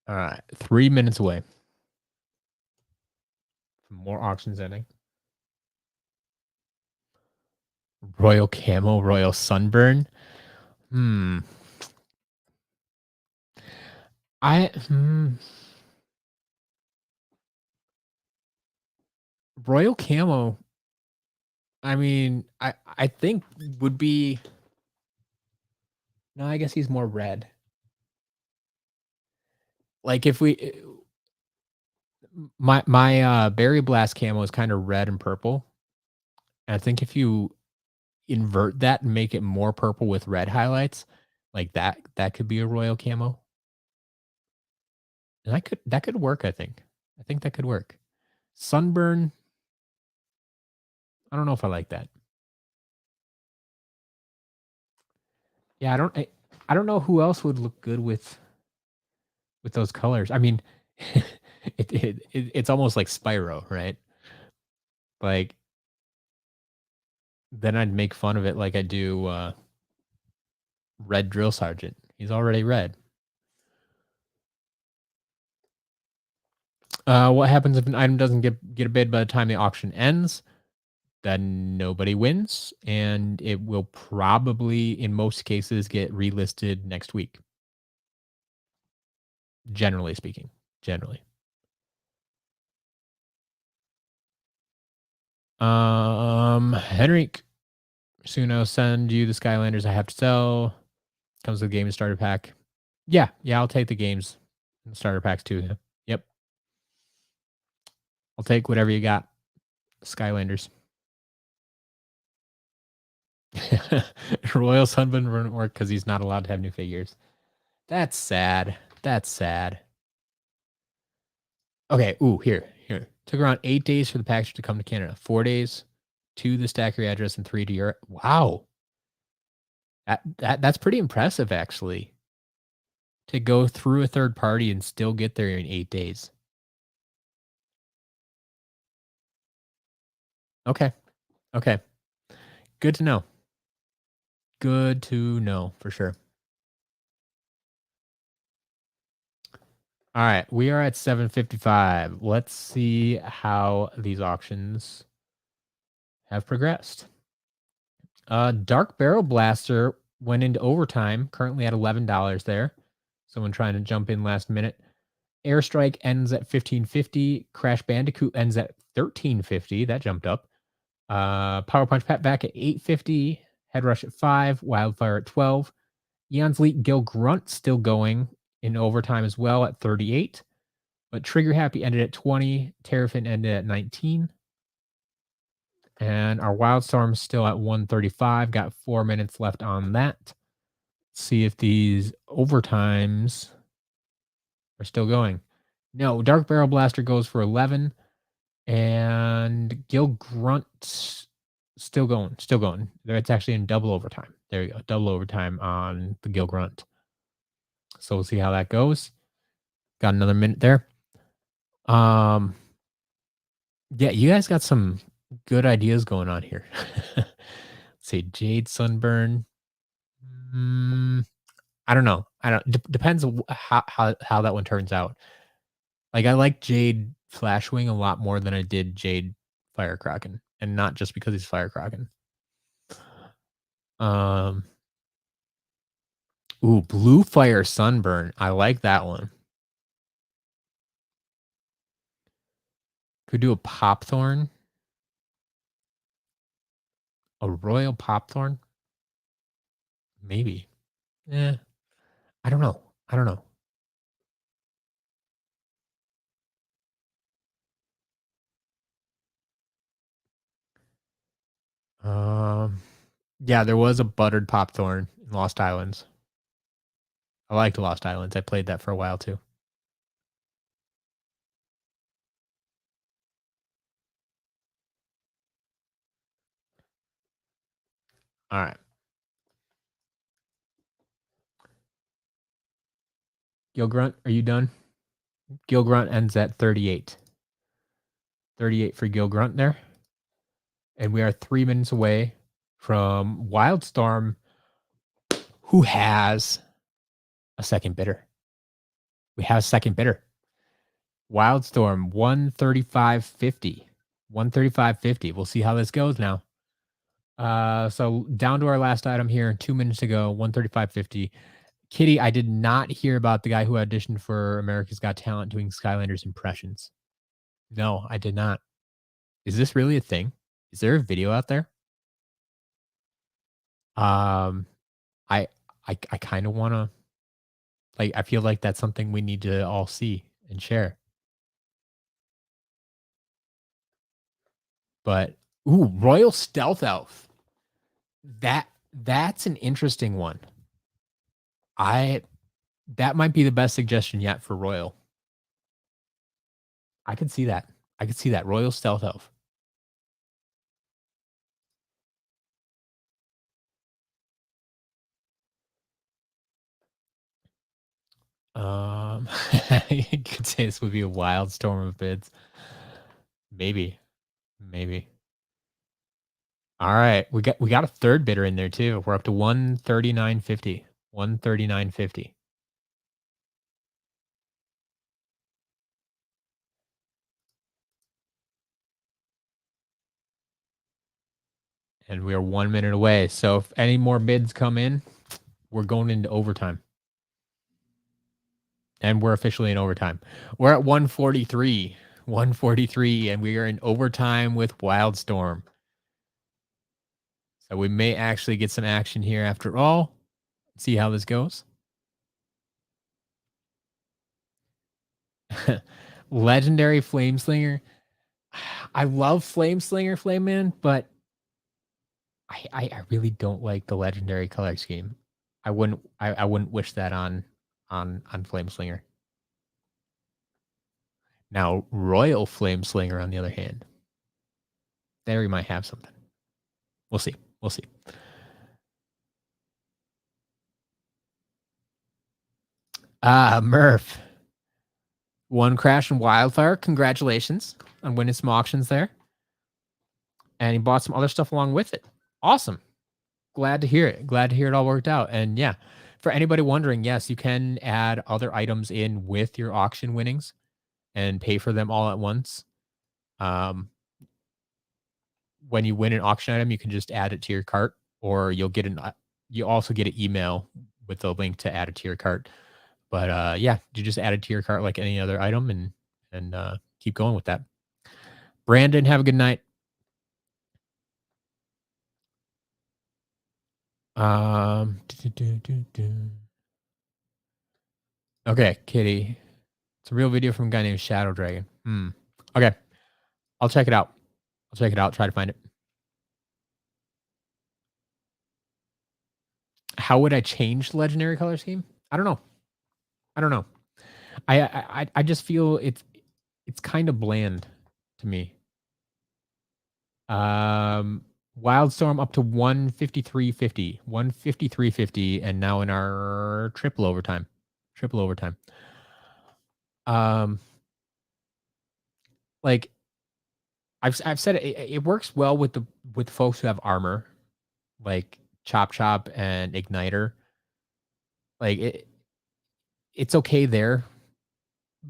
All right. 3 minutes away from more auctions ending. Royal Camo, Royal Sunburn. Royal Camo, I mean, I think would be. No, I guess he's more red. Like if we my Berry Blast camo is kind of red and purple. And I think if you invert that and make it more purple with red highlights, like that could be a royal camo. And that could work, I think. I think that could work. Sunburn, I don't know if I like that. Yeah, I don't know who else would look good with those colors. I mean, it's almost like Spyro, right? Like then I'd make fun of it like I do Red Drill Sergeant. He's already red. What happens if an item doesn't get a bid by the time the auction ends? Then nobody wins, and it will probably, in most cases, get relisted next week. Generally speaking, generally. Henrik, soon I'll send you the Skylanders I have to sell. Comes with the game starter pack. Yeah, I'll take the games and starter packs too. Yep. I'll take whatever you got. Skylanders. Royal Sunburn wouldn't work because he's not allowed to have new figures. That's sad. That's sad. Okay. Ooh, here. Took around 8 days for the package to come to Canada. 4 days to the Stackery address and 3 to Europe. Wow. That's pretty impressive, actually, to go through a third party and still get there in 8 days. Okay, okay. Good to know. Good to know for sure. Alright, we are at 7:55. Let's see how these auctions have progressed. Dark Barrel Blaster went into overtime, currently at $11 there. Someone trying to jump in last minute. Airstrike ends at 15.50. Crash Bandicoot ends at 13.50. That jumped up. Power Punch Pat back at 8.50. Head Rush at 5. Wildfire at 12. Eon's Leap Gil Grunt still going in overtime as well at 38. But Trigger Happy ended at 20. Terrafin ended at 19. And our Wildstorm's still at 135. Got 4 minutes left on that. See if these overtimes are still going. No, Dark Barrel Blaster goes for 11. And Gil Grunt still going, still going. It's actually in double overtime. There you go, double overtime on the Gil Grunt. So we'll see how that goes. Got another minute there. Yeah, you guys got some good ideas going on here. Let's see, Jade Sunburn. Mm, I don't know. I don't. Depends on how that one turns out. Like I like Jade Flashwing a lot more than I did Jade Firecracken, and not just because he's Firecracken. Um. Ooh, Blue Fire Sunburn. I like that one. Could do a Popthorn. A Royal Popthorn? Maybe. Yeah. I don't know. I don't know. Um, yeah, there was a buttered Popthorn in Lost Islands. I liked Lost Islands. I played that for a while too. All right. Gil Grunt, are you done? Gil Grunt ends at 38. 38 for Gil Grunt there. And we are 3 minutes away from Wildstorm, who has a second bidder. We have a second bidder. Wildstorm 135.50. 135.50. We'll see how this goes now. So down to our last item here, 2 minutes ago, 135.50. Kitty, I did not hear about the guy who auditioned for America's Got Talent doing Skylanders impressions. No, I did not. Is this really a thing? Is there a video out there? Um, I I kind of want to like I feel like that's something we need to all see and share. But ooh, Royal Stealth Elf. That's an interesting one. I That might be the best suggestion yet for Royal. I could see that. I could see that Royal Stealth Elf. You could say this would be a wild storm of bids. Maybe, maybe. All right, we got a third bidder in there too. We're up to 139.50. 139.50. And we are 1 minute away. So if any more bids come in, we're going into overtime. And we're officially in overtime. We're at 143. 143, and we are in overtime with Wildstorm. So we may actually get some action here after all. See how this goes. Legendary Flameslinger. I love Flameslinger, Flame Man, but I really don't like the legendary color scheme. I wouldn't wish that on Flameslinger. Now, Royal Flameslinger, on the other hand, there we might have something. We'll see. We'll see. Murph. One crash and wildfire. Congratulations on winning some auctions there. And he bought some other stuff along with it. Awesome. Glad to hear it. Glad to hear it all worked out. And yeah, for anybody wondering, yes, you can add other items in with your auction winnings and pay for them all at once. Um, when you win an auction item, you can just add it to your cart, or you also get an email with the link to add it to your cart. But yeah, you just add it to your cart like any other item, and keep going with that. Brandon, have a good night. Um, okay, Kitty. It's a real video from a guy named Shadow Dragon. Okay, I'll check it out. Try to find it. How would I change the legendary color scheme? I don't know. I just feel it's kind of bland to me. Wildstorm up to 153.50, 153.50, and now in our triple overtime. Like I've said it works well with folks who have armor, like Chop Chop and Igniter. Like it's okay there,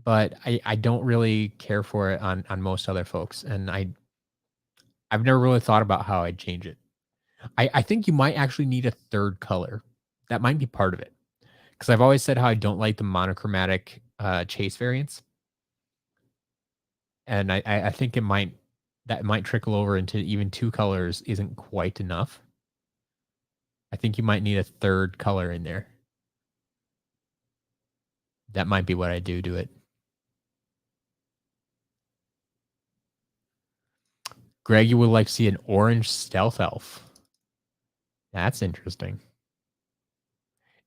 but I don't really care for it on most other folks, and I've never really thought about how I'd change it. I think you might actually need a third color. That might be part of it, because I've always said how I don't like the monochromatic chase variants, and I think that might trickle over into even two colors isn't quite enough. I think you might need a third color in there. That might be what I do to it. Greg, you would like to see an orange stealth elf. That's interesting.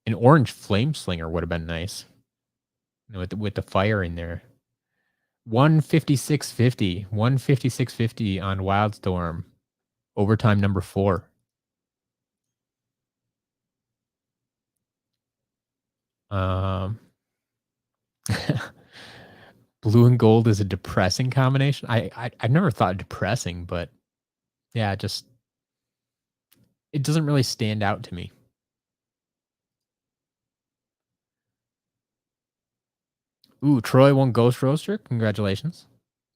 An orange flame slinger would have been nice. With the fire in there. 156.50. 156.50 on Wildstorm. Overtime number 4. Blue and gold is a depressing combination. I never thought depressing, but yeah, just it doesn't really stand out to me. Ooh, Troy won Ghost Roaster. Congratulations.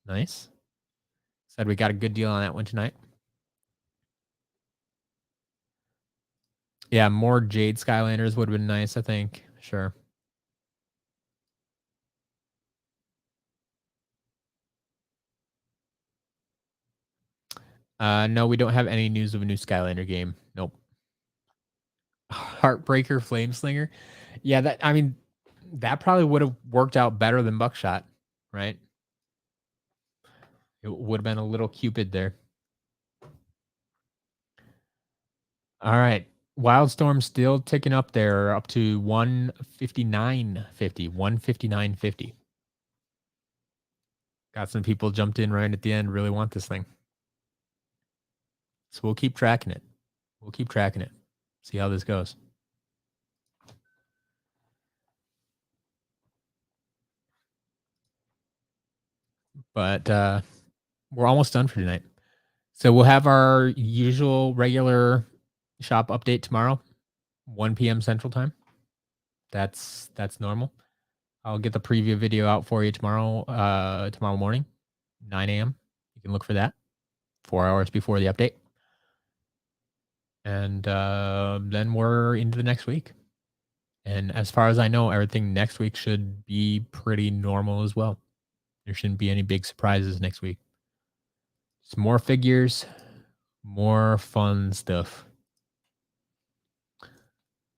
Nice. Said we got a good deal on that one tonight. Yeah, more Jade Skylanders would have been nice, I think. Sure. No, we don't have any news of a new Skylander game. Nope. Heartbreaker Flameslinger. Yeah, that probably would have worked out better than Buckshot, right? It would have been a little Cupid there. All right. Wildstorm still ticking up there, up to 159.50. 159.50. Got some people jumped in right at the end, really want this thing. So we'll keep tracking it. See how this goes. But we're almost done for tonight. So we'll have our usual regular shop update tomorrow, 1 p.m. Central Time. That's normal. I'll get the preview video out for you tomorrow morning, 9 a.m. You can look for that 4 hours before the update. And then we're into the next week. And as far as I know, everything next week should be pretty normal as well. There shouldn't be any big surprises next week. Some more figures, more fun stuff.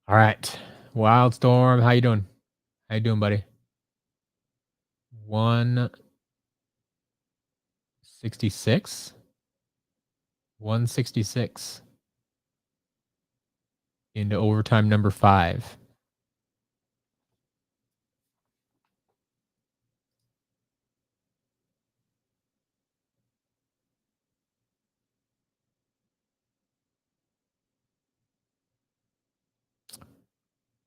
All right. Wildstorm, how you doing? How you doing, buddy? 166? 166 into overtime number 5.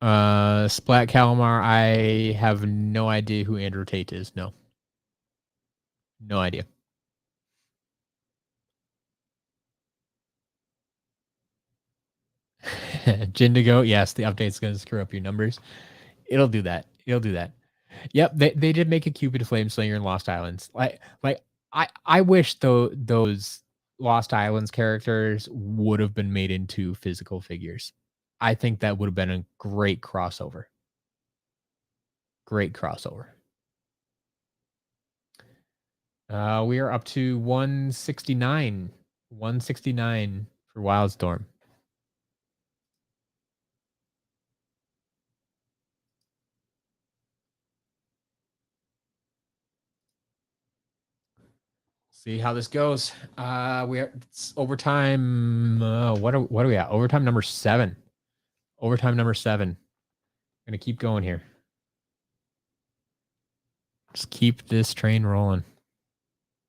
Splat Calamar, I have no idea who Andrew Tate is. No. No idea. Jindigo, yes, the update's gonna screw up your numbers. It'll do that. It'll do that. Yep, they did make a Cupid Flameslinger in Lost Islands. Like I wish though those Lost Islands characters would have been made into physical figures. I think that would have been a great crossover. Great crossover. We are up to 169. 169 for Wildstorm. See how this goes. It's overtime. What are we at? Overtime number 7. Overtime number 7. Gonna keep going here. Just keep this train rolling.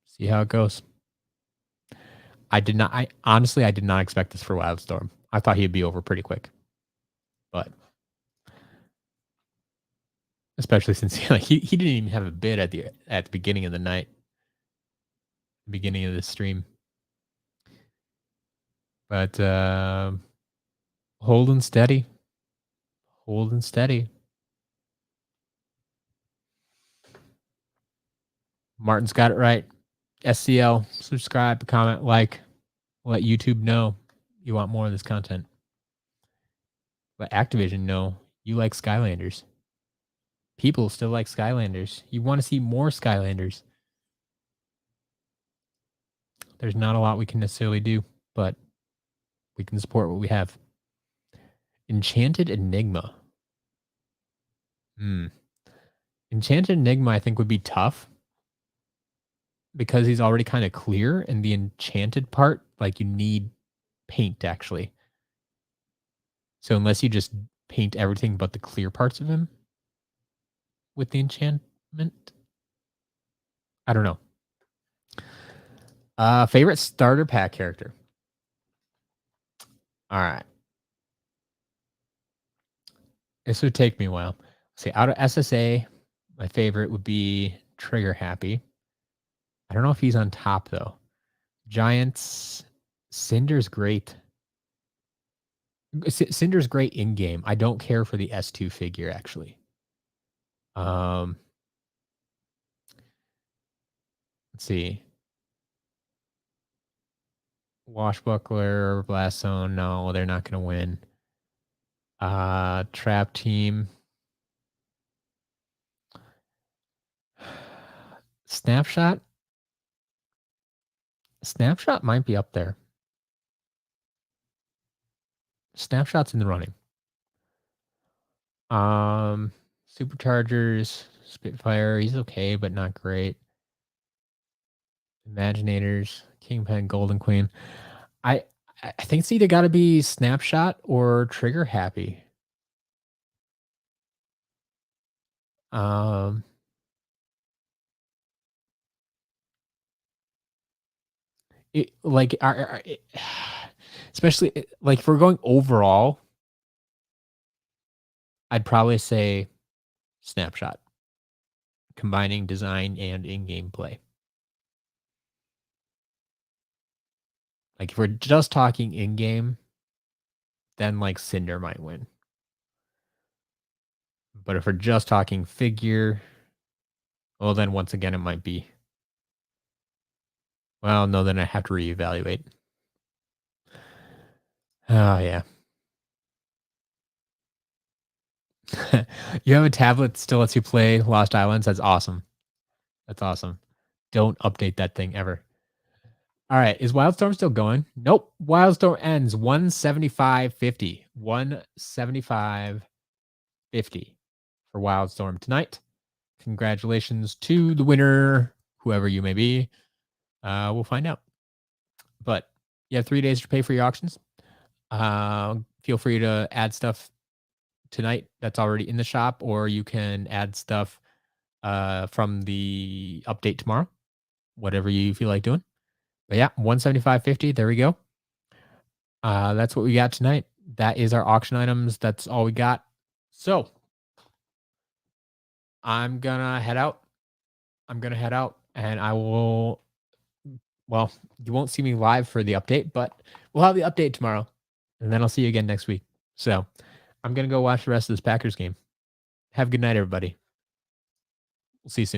See how it goes. I honestly did not expect this for Wildstorm. I thought he'd be over pretty quick. But especially since he didn't even have a bid at the beginning of the night. Beginning of the stream. But holding steady. Holding steady. Martin's got it right. SCL, subscribe, comment, like. Let YouTube know you want more of this content. Let Activision know you like Skylanders. People still like Skylanders. You want to see more Skylanders. There's not a lot we can necessarily do, but we can support what we have. Enchanted Enigma. Enchanted Enigma, I think, would be tough because he's already kind of clear, and the enchanted part, like, you need paint, actually. So unless you just paint everything but the clear parts of him with the enchantment, I don't know. Favorite starter pack character. All right. This would take me a while. See, out of SSA, my favorite would be Trigger Happy. I don't know if he's on top, though. Giants, Cinder's great. Cinder's great in-game. I don't care for the S2 figure, actually. Let's see. Washbuckler, Blast Zone, no, they're not going to win. Trap Team. Snapshot? Snapshot might be up there. Snapshot's in the running. Superchargers, Spitfire, he's okay, but not great. Imaginators, Kingpin, Golden Queen. I think it's either got to be Snapshot or Trigger Happy. Especially like if we're going overall, I'd probably say Snapshot, combining design and in-game play. Like if we're just talking in-game, then like Cinder might win. But if we're just talking figure, well, then once again, it might be. Well, no, then I have to reevaluate. Oh, yeah. You have a tablet that still lets you play Lost Islands? That's awesome. That's awesome. Don't update that thing ever. All right. Is Wildstorm still going? Nope. Wildstorm ends 175.50. 175.50 for Wildstorm tonight. Congratulations to the winner, whoever you may be. We'll find out. But you have 3 days to pay for your auctions. Feel free to add stuff tonight that's already in the shop, or you can add stuff from the update tomorrow, whatever you feel like doing. But yeah, 175.50. There we go. That's what we got tonight. That is our auction items. That's all we got. So I'm gonna head out. And I will. Well, you won't see me live for the update, but we'll have the update tomorrow, and then I'll see you again next week. So I'm gonna go watch the rest of this Packers game. Have a good night, everybody. We'll see you soon.